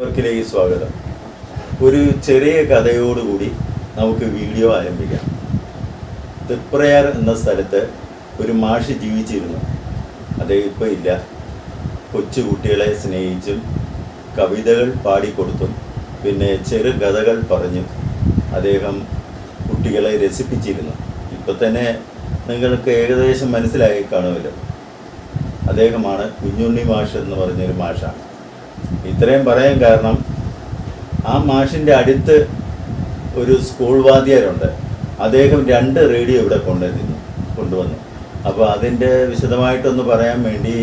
വർക്കിലേക്ക് സ്വാഗതം. ഒരു ചെറിയ കഥയോടുകൂടി നമുക്ക് വീഡിയോ ആരംഭിക്കാം. തൃപ്രയാർ എന്ന സ്ഥലത്ത് ഒരു മാഷ് ജീവിച്ചിരുന്നു. അദ്ദേഹം ഇപ്പോൾ ഇല്ല. കൊച്ചു കുട്ടികളെ സ്നേഹിച്ചും കവിതകൾ പാടിക്കൊടുത്തും പിന്നെ ചെറു കഥകൾ പറഞ്ഞും അദ്ദേഹം കുട്ടികളെ രസിപ്പിച്ചിരുന്നു. ഇപ്പം തന്നെ നിങ്ങൾക്ക് ഏകദേശം മനസ്സിലായി കാണുമല്ലോ, അദ്ദേഹമാണ് കുഞ്ഞുണ്ണി മാഷ് എന്ന് പറഞ്ഞൊരു മാഷാണ്. ഇത്രയും പറയാൻ കാരണം, ആ മാഷിൻ്റെ അടുത്ത് ഒരു സ്കൂൾ വാദ്യാരുണ്ട്. അദ്ദേഹം 2 റേഡിയോ ഇവിടെ കൊണ്ടുവന്നു. അപ്പോൾ അതിൻ്റെ വിശദമായിട്ടൊന്ന് പറയാൻ വേണ്ടി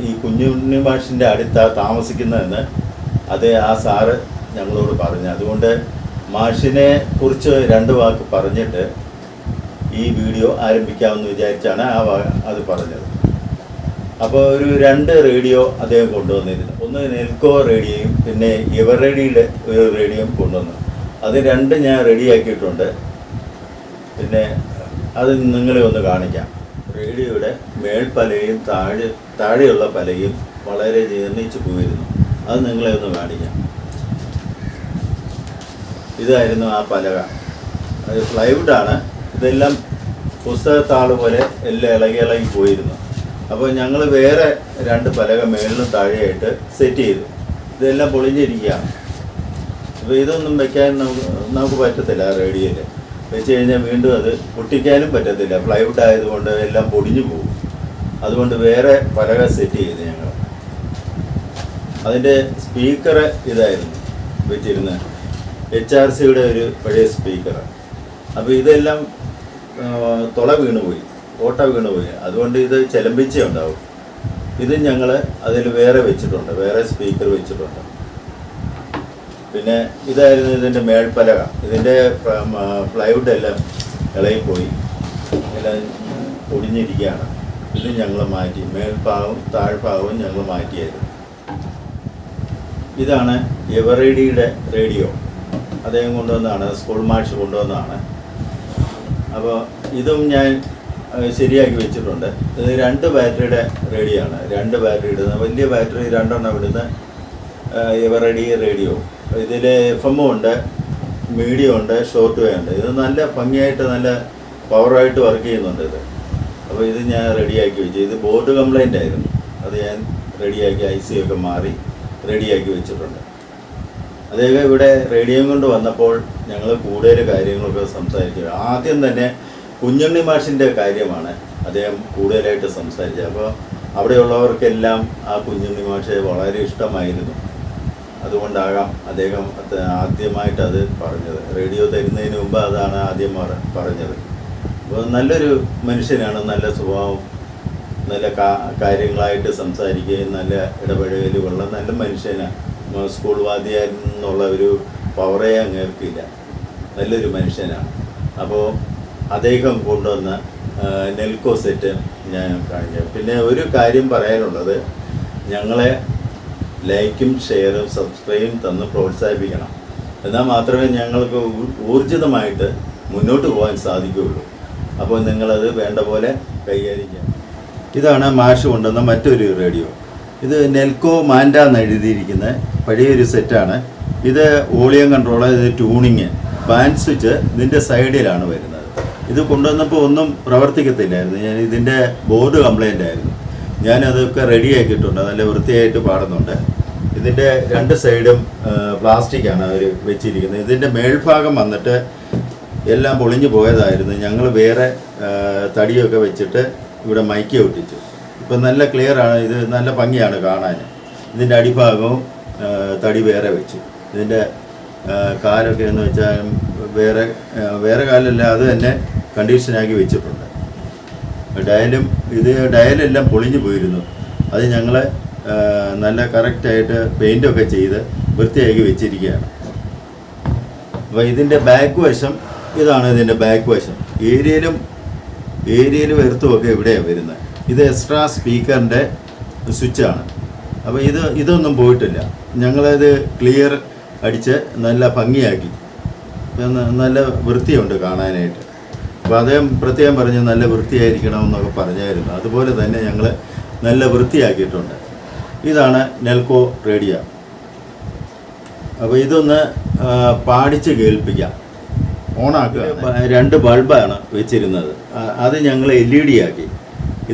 ഈ കുഞ്ഞുണ്ണി മാഷിൻ്റെ അടുത്താണ് താമസിക്കുന്നതെന്ന് ആ സാറ് ഞങ്ങളോട് പറഞ്ഞു. അതുകൊണ്ട് മാഷിനെ കുറിച്ച് 2 വാക്ക് പറഞ്ഞിട്ട് ഈ വീഡിയോ ആരംഭിക്കാമെന്ന് വിചാരിച്ചാണ് അത് പറഞ്ഞത്. അപ്പോൾ ഒരു 2 റേഡിയോ അദ്ദേഹം കൊണ്ടുവന്നിരുന്നു. ഒന്ന് നെൽക്കോ റേഡിയോയും പിന്നെ എവറഡിയുടെ ഒരു റേഡിയോയും കൊണ്ടുവന്നു. അത് 2 ഞാൻ റെഡിയാക്കിയിട്ടുണ്ട്. പിന്നെ അത് നിങ്ങളെ ഒന്ന് കാണിക്കാം. റേഡിയോയുടെ മേൽപ്പലയും താഴെയുള്ള പലയും വളരെ ജീർണിച്ച് പോയിരുന്നു. അത് നിങ്ങളെ ഒന്ന് കാണിക്കാം. ഇതായിരുന്നു ആ പലക. അത് പ്ലൈവുഡാണ്. ഇതെല്ലാം പുസ്തകത്താള് പോലെ എല്ലാം ഇളകി പോയിരുന്നു. അപ്പോൾ ഞങ്ങൾ വേറെ 2 പലക മേളിലും താഴെയായിട്ട് സെറ്റ് ചെയ്തു. ഇതെല്ലാം പൊളിഞ്ഞിരിക്കുകയാണ്. അപ്പോൾ ഇതൊന്നും വയ്ക്കാൻ നമുക്ക് പറ്റത്തില്ല. റേഡിയോയിൽ വെച്ച് കഴിഞ്ഞാൽ വീണ്ടും അത് പൊട്ടിക്കാനും പറ്റത്തില്ല. പ്ലൈവുഡ് ആയതുകൊണ്ട് എല്ലാം പൊടിഞ്ഞു പോകും. അതുകൊണ്ട് വേറെ പലക സെറ്റ് ചെയ്തു ഞങ്ങൾ. അതിൻ്റെ സ്പീക്കർ ഇതായിരുന്നു വെച്ചിരുന്നത്, HRCയുടെ ഒരു പഴയ സ്പീക്കർ. അപ്പോൾ ഇതെല്ലാം ഓട്ട വീണുപോയി. അതുകൊണ്ട് ഇത് ചെലമ്പിച്ചേ ഉണ്ടാവും. ഇത് ഞങ്ങൾ അതിൽ വേറെ വെച്ചിട്ടുണ്ട്, വേറെ സ്പീക്കർ വെച്ചിട്ടുണ്ട്. പിന്നെ ഇതായിരുന്നു ഇതിൻ്റെ മേൽപ്പലക. ഇതിൻ്റെ പ്ലൈവുഡ് എല്ലാം ഇളകിപ്പോയി, എല്ലാം പൊടിഞ്ഞിരിക്കുകയാണ്. ഇത് ഞങ്ങൾ മാറ്റി, മേൽഭാഗവും താഴ്ഭാഗവും ഞങ്ങൾ മാറ്റിയായിരുന്നു. ഇതാണ് എവറഡിയുടെ റേഡിയോ. അദ്ദേഹം കൊണ്ടുവന്നതാണ്, സ്കൂൾ മാഷ് കൊണ്ടുവന്നതാണ്. അപ്പോൾ ഇതും ഞാൻ ശരിയാക്കി വെച്ചിട്ടുണ്ട്. ഇത് 2 ബാറ്ററിയുടെ റേഡിയോ ആണ്. 2 ബാറ്ററി ഇടുന്ന വലിയ ബാറ്ററി 2 എണ്ണം ഇടുന്ന എവറഡി റേഡിയോ. ഇതിൽ FM ഉണ്ട്, മീഡിയം ഉണ്ട്, ഷോർട്ട് വേ ഉണ്ട്. ഇത് നല്ല ഭംഗിയായിട്ട് നല്ല പവറായിട്ട് വർക്ക് ചെയ്യുന്നുണ്ട് ഇത്. അപ്പോൾ ഇത് ഞാൻ റെഡിയാക്കി വെച്ചു. ഇത് ബോർഡ് കംപ്ലൈൻ്റ് ആയിരുന്നു. അത് ഞാൻ റെഡിയാക്കി IC ഒക്കെ മാറി റെഡിയാക്കി വെച്ചിട്ടുണ്ട്. അദ്ദേഹം ഇവിടെ റേഡിയോ കൊണ്ട് വന്നപ്പോൾ ഞങ്ങൾ കൂടുതൽ കാര്യങ്ങളൊക്കെ സംസാരിച്ചു. ആദ്യം തന്നെ കുഞ്ഞുണ്ണി മാഷിൻ്റെ കാര്യമാണ് അദ്ദേഹം കൂടുതലായിട്ട് സംസാരിച്ചത്. അപ്പോൾ അവിടെയുള്ളവർക്കെല്ലാം ആ കുഞ്ഞുണ്ണി മാഷെ വളരെ ഇഷ്ടമായിരുന്നു. അതുകൊണ്ടാകാം അദ്ദേഹം ആദ്യമായിട്ടത് പറഞ്ഞത്. റേഡിയോ തരുന്നതിന് മുമ്പ് അതാണ് ആദ്യം പറഞ്ഞത്. അപ്പോൾ നല്ലൊരു മനുഷ്യനാണ്, നല്ല സ്വഭാവം, നല്ല കാര്യങ്ങളായിട്ട് സംസാരിക്കുകയും നല്ല ഇടപഴകലുമുള്ള നല്ല മനുഷ്യനാണ്. സ്കൂൾ വാദ്യാരെന്നുള്ള ഒരു പവറേ അങ്ങേർക്കില്ല. നല്ലൊരു മനുഷ്യനാണ്. അപ്പോൾ അദ്ദേഹം കൊണ്ടുവന്ന നെൽക്കോ സെറ്റ് ഞാൻ കാണിക്കാം. പിന്നെ ഒരു കാര്യം പറയാനുള്ളത്, ഞങ്ങളെ ലൈക്കും ഷെയറും സബ്സ്ക്രൈബും തന്ന് പ്രോത്സാഹിപ്പിക്കണം. എന്നാൽ മാത്രമേ ഞങ്ങൾക്ക് ഊർജിതമായിട്ട് മുന്നോട്ട് പോകാൻ സാധിക്കുകയുള്ളൂ. അപ്പോൾ നിങ്ങളത് വേണ്ട പോലെ കൈകാര്യം ചെയ്യാം. ഇതാണ് മാഷ് കൊണ്ടുവന്ന മറ്റൊരു റേഡിയോ. ഇത് നെൽക്കോ മാൻഡ എന്ന് എഴുതിയിരിക്കുന്ന പഴയൊരു സെറ്റാണ്. ഇത് വോളിയം കൺട്രോളർ, ഇത് ട്യൂണിങ്, ബാൻഡ് സ്വിച്ച് ഇതിൻ്റെ സൈഡിലാണ് വരുന്നത്. ഇത് കൊണ്ടുവന്നപ്പോൾ ഒന്നും പ്രവർത്തിക്കത്തില്ലായിരുന്നു. ഞാൻ ഇതിൻ്റെ ബോർഡ് കംപ്ലൈൻ്റ് ആയിരുന്നു. ഞാനതൊക്കെ റെഡിയാക്കിയിട്ടുണ്ട്, നല്ല വൃത്തിയായിട്ട് പാടുന്നുണ്ട്. ഇതിൻ്റെ 2 സൈഡും പ്ലാസ്റ്റിക്കാണ് അവർ വെച്ചിരിക്കുന്നത്. ഇതിൻ്റെ മേൽഭാഗം വന്നിട്ട് എല്ലാം പൊളിഞ്ഞു പോയതായിരുന്നു. ഞങ്ങൾ വേറെ തടിയൊക്കെ വെച്ചിട്ട് ഇവിടെ മൈക്ക് ഒട്ടിച്ചു. ഇപ്പം നല്ല ക്ലിയറാണ്, ഇത് നല്ല ഭംഗിയാണ് കാണാൻ. ഇതിൻ്റെ അടിഭാഗവും തടി വേറെ വെച്ചു. ഇതിൻ്റെ കാലൊക്കെ എന്ന് വെച്ചാൽ വേറെ കാലല്ല, അത് തന്നെ കണ്ടീഷനാക്കി വെച്ചിട്ടുണ്ട്. ഡയലെല്ലാം പൊളിഞ്ഞു പോയിരുന്നു. അത് ഞങ്ങൾ നല്ല കറക്റ്റായിട്ട് പെയിൻറ്റൊക്കെ ചെയ്ത് വൃത്തിയാക്കി വെച്ചിരിക്കുകയാണ്. അപ്പോൾ ഇതിൻ്റെ ബാക്ക് വശം ഇതാണ്. ഇതിൻ്റെ ബാക്ക് വശം ഏരിയയിലും എർത്തുമൊക്കെ ഇവിടെയാണ് വരുന്നത്. ഇത് എക്സ്ട്രാ സ്പീക്കറിൻ്റെ സ്വിച്ചാണ്. അപ്പോൾ ഇതൊന്നും പോയിട്ടില്ല. ഞങ്ങളത് ക്ലിയർ അടിച്ച് നല്ല ഭംഗിയാക്കി, നല്ല വൃത്തിയുണ്ട് കാണാനായിട്ട്. അപ്പോൾ അദ്ദേഹം പ്രത്യേകം പറഞ്ഞ് നല്ല വൃത്തിയായിരിക്കണമെന്നൊക്കെ പറഞ്ഞായിരുന്നു. അതുപോലെ തന്നെ ഞങ്ങൾ നല്ല വൃത്തിയാക്കിയിട്ടുണ്ട്. ഇതാണ് നെൽക്കോ റേഡിയോ. അപ്പോൾ ഇതൊന്ന് പാടിച്ച് കേൾപ്പിക്കാം. ഓണാക്കുക. 2 ബൾബാണ് വെച്ചിരുന്നത്. അത് ഞങ്ങൾ LED ആക്കി.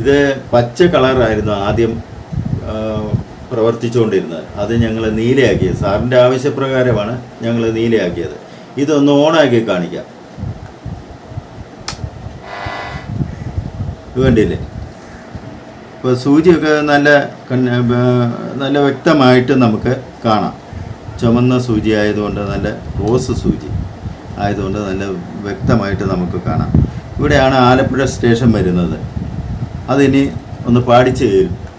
ഇത് പച്ച കളറായിരുന്നു ആദ്യം പ്രവർത്തിച്ചുകൊണ്ടിരുന്നത്. അത് ഞങ്ങൾ നീലയാക്കിയത്. സാറിൻ്റെ ആവശ്യപ്രകാരമാണ് ഞങ്ങൾ നീലയാക്കിയത്. ഇതൊന്ന് ഓണാക്കി കാണിക്കാം. വേണ്ടിയില്ലേ? ഇപ്പോൾ സൂചിയൊക്കെ നല്ല വ്യക്തമായിട്ട് നമുക്ക് കാണാം. ചുമന്ന സൂചി ആയതുകൊണ്ട്, നല്ല റോസ് സൂചി ആയതുകൊണ്ട് നല്ല വ്യക്തമായിട്ട് നമുക്ക് കാണാം. ഇവിടെയാണ് ആലപ്പുഴ സ്റ്റേഷൻ വരുന്നത്. അതിനി ഒന്ന് പാടിച്ച്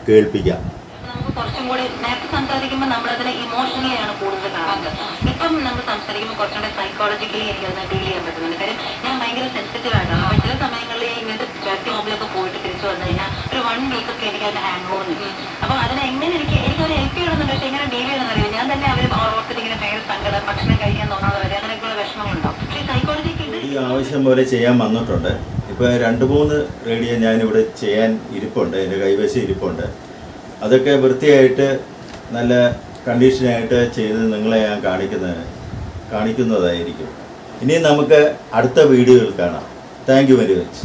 കേൾപ്പിക്കാം. നമുക്ക് കുറച്ചും കൂടി നേരത്തെ സംസാരിക്കുമ്പോൾ നമ്മളതിനെ ഇമോഷണലിയാണ് കൂടുതൽ കാണുന്നത്. ഇപ്പം നമ്മൾ സംസാരിക്കുമ്പോൾ കുറച്ചുകൂടെ സൈക്കോളജിക്കലി എനിക്കതിനെ ഡീൽ ചെയ്യാൻ പറ്റുന്നുണ്ട്. കാര്യം ഞാൻ ഭയങ്കര സെൻസിറ്റീവ് ആയിട്ടാണ്. അപ്പോൾ ചില സമയങ്ങളിൽ ഇങ്ങനത്തെ ട്രസ്റ്റ് ഹോമിലൊക്കെ പോയിട്ട് തിരിച്ചു വന്നു കഴിഞ്ഞാൽ ഒരു 1 വീക്കൊക്കെ എനിക്ക് അതിൻ്റെ ഹാങ് ഓവർ നിൽക്കും. അപ്പോൾ അതിനെ എങ്ങനെ എനിക്കൊരു ഹെൽപ്പ് ചെയ്യണമെന്നുണ്ട്. പക്ഷേ എങ്ങനെ ഡീൽ ചെയ്യണമെന്നറിയാം. ഞാൻ തന്നെ അവർ ഓർത്തിട്ട് ഇങ്ങനെ ഭയങ്കര സങ്കടം, ഭക്ഷണം കഴിക്കാൻ തോന്നാതെ വരെ അങ്ങനെയൊക്കെയുള്ള വിഷമങ്ങളുണ്ടാവും. പക്ഷേ സൈക്കോളജിക്ക് ഈ ആവശ്യം പോലെ ചെയ്യാൻ വന്നിട്ടുണ്ട്. ഇപ്പോൾ 2-3 റേഡിയോ ഞാനിവിടെ ചെയ്യാൻ ഇരിപ്പുണ്ട്, എൻ്റെ കൈവശം ഇരിപ്പുണ്ട്. അതൊക്കെ വൃത്തിയായിട്ട് നല്ല കണ്ടീഷനായിട്ട് ചെയ്ത് നിങ്ങളെ ഞാൻ കാണിക്കുന്നതായിരിക്കും. ഇനി നമുക്ക് അടുത്ത വീഡിയോയിൽ കാണാം. Thank you very much.